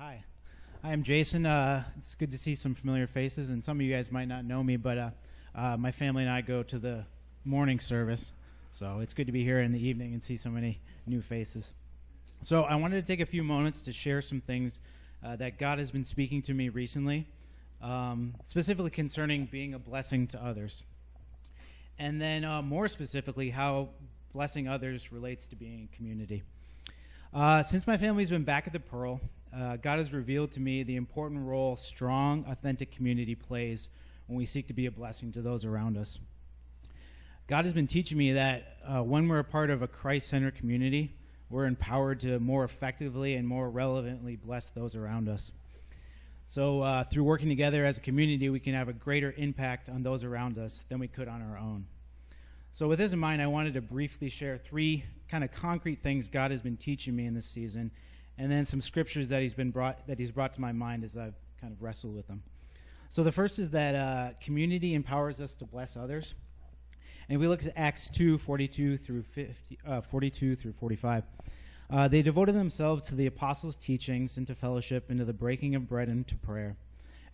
Hi, I'm Jason. It's good to see some familiar faces, and some of you guys might not know me, but my family and I go to the morning service, so it's good to be here in the evening and see so many new faces. So I wanted to take a few moments to share some things that God has been speaking to me recently, specifically concerning being a blessing to others. And then more specifically, how blessing others relates to being a community. Since my family's been back at the Pearl, God has revealed to me the important role strong, authentic community plays when we seek to be a blessing to those around us. God has been teaching me that when we're a part of a Christ-centered community, we're empowered to more effectively and more relevantly bless those around us. So through working together as a community, we can have a greater impact on those around us than we could on our own. So with this in mind, I wanted to briefly share three kind of concrete things God has been teaching me in this season, and then some scriptures that He's brought to my mind as I've kind of wrestled with them. So the first is that community empowers us to bless others. And if we look at Acts 2:42 through 45, they devoted themselves to the apostles' teachings and to fellowship and to the breaking of bread and to prayer.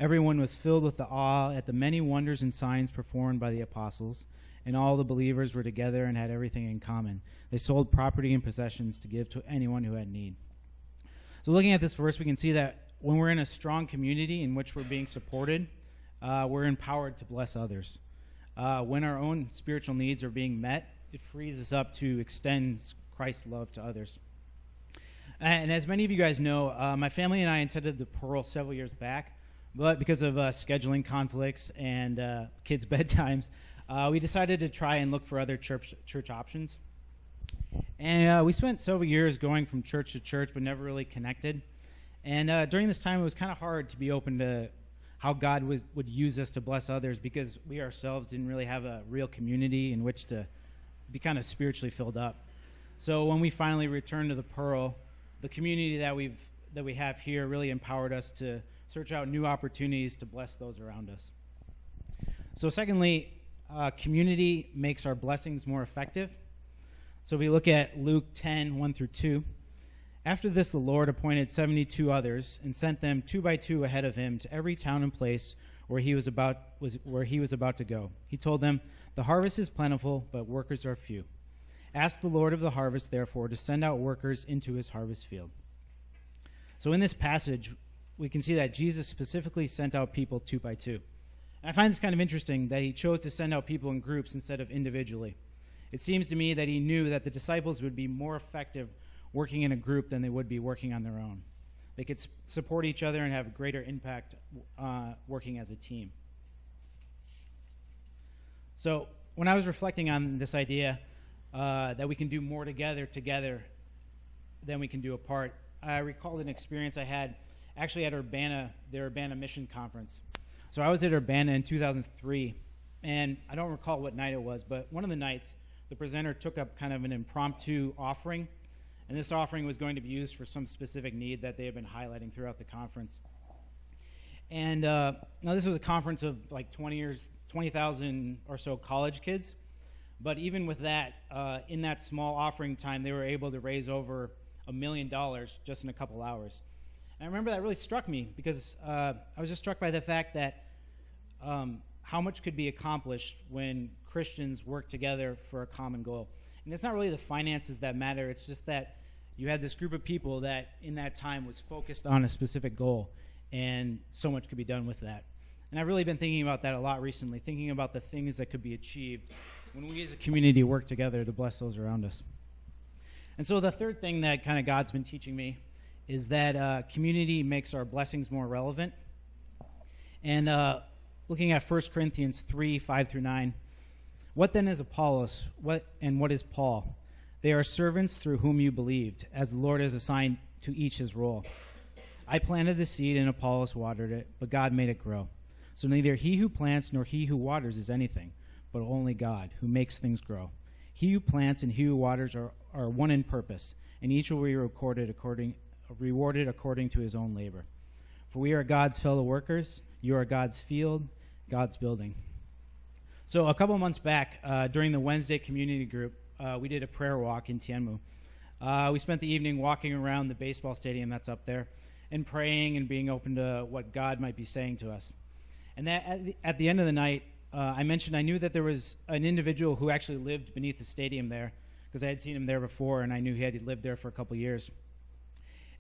Everyone was filled with the awe at the many wonders and signs performed by the apostles, and all the believers were together and had everything in common. They sold property and possessions to give to anyone who had need. So looking at this verse, we can see that when we're in a strong community in which we're being supported, we're empowered to bless others. When our own spiritual needs are being met, it frees us up to extend Christ's love to others. And as many of you guys know, my family and I attended the Pearl several years back, but because of scheduling conflicts and kids' bedtimes, we decided to try and look for other church options. And we spent several years going from church to church, but never really connected. And during this time, it was kind of hard to be open to how God would use us to bless others, because we ourselves didn't really have a real community in which to be kind of spiritually filled up. So when we finally returned to the Pearl, the community that we have here really empowered us to search out new opportunities to bless those around us. So secondly, community makes our blessings more effective. So if we look at Luke 10:1-2, after this the Lord appointed 72 others and sent them 2 by 2 ahead of him to every town and place where he was about to go. He told them, "The harvest is plentiful, but workers are few. Ask the Lord of the harvest, therefore, to send out workers into his harvest field." So in this passage, we can see that Jesus specifically sent out people 2 by 2. And I find this kind of interesting that he chose to send out people in groups instead of individually. It seems to me that he knew that the disciples would be more effective working in a group than they would be working on their own. They could support each other and have a greater impact working as a team. So when I was reflecting on this idea that we can do more together than we can do apart, I recalled an experience I had actually at Urbana, their Urbana Mission Conference. So I was at Urbana in 2003, and I don't recall what night it was, but one of the nights, the presenter took up kind of an impromptu offering, and this offering was going to be used for some specific need that they had been highlighting throughout the conference. And now this was a conference of like 20,000 or so college kids, but even with that, in that small offering time, they were able to raise over $1 million just in a couple hours. And I remember that really struck me because I was just struck by the fact that how much could be accomplished when Christians work together for a common goal. And it's not really the finances that matter. It's just that you had this group of people that in that time was focused on a specific goal, and so much could be done with that. And I've really been thinking about that a lot recently, thinking about the things that could be achieved when we as a community work together to bless those around us. And so the third thing that kind of God's been teaching me is that community makes our blessings more relevant. And looking at 1 Corinthians 3:5-9, what then is Apollos? What is Paul? They are servants through whom you believed, as the Lord has assigned to each his role. I planted the seed and Apollos watered it, but God made it grow. So neither he who plants nor he who waters is anything, but only God who makes things grow. He who plants and he who waters are one in purpose, and each will be rewarded according to his own labor. For we are God's fellow workers. You are God's field, God's building. So a couple months back, during the Wednesday community group, we did a prayer walk in Tianmu. We spent the evening walking around the baseball stadium that's up there, and praying and being open to what God might be saying to us. And that at the end of the night, I mentioned I knew that there was an individual who actually lived beneath the stadium there, because I had seen him there before, and I knew he had lived there for a couple years.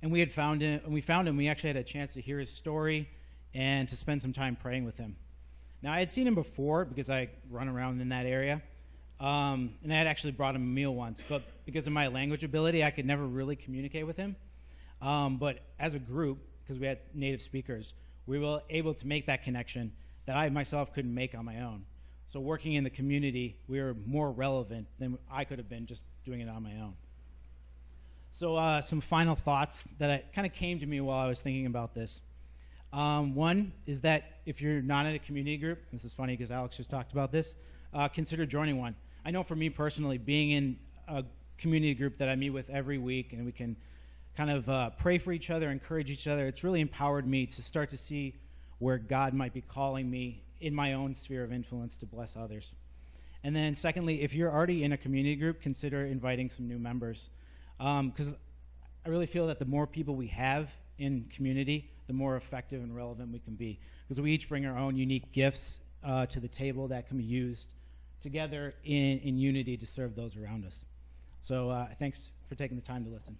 And we found him. We actually had a chance to hear his story and to spend some time praying with him. Now, I had seen him before because I run around in that area, and I had actually brought him a meal once. But because of my language ability, I could never really communicate with him. But as a group, because we had native speakers, we were able to make that connection that I myself couldn't make on my own. So working in the community, we were more relevant than I could have been just doing it on my own. So some final thoughts that kind of came to me while I was thinking about this. One is that if you're not in a community group, this is funny because Alex just talked about this, consider joining one. I know for me personally, being in a community group that I meet with every week and we can kind of pray for each other, encourage each other, it's really empowered me to start to see where God might be calling me in my own sphere of influence to bless others. And then secondly, if you're already in a community group, consider inviting some new members. Because I really feel that the more people we have in community, the more effective and relevant we can be. Because we each bring our own unique gifts to the table that can be used together in unity to serve those around us. So thanks for taking the time to listen.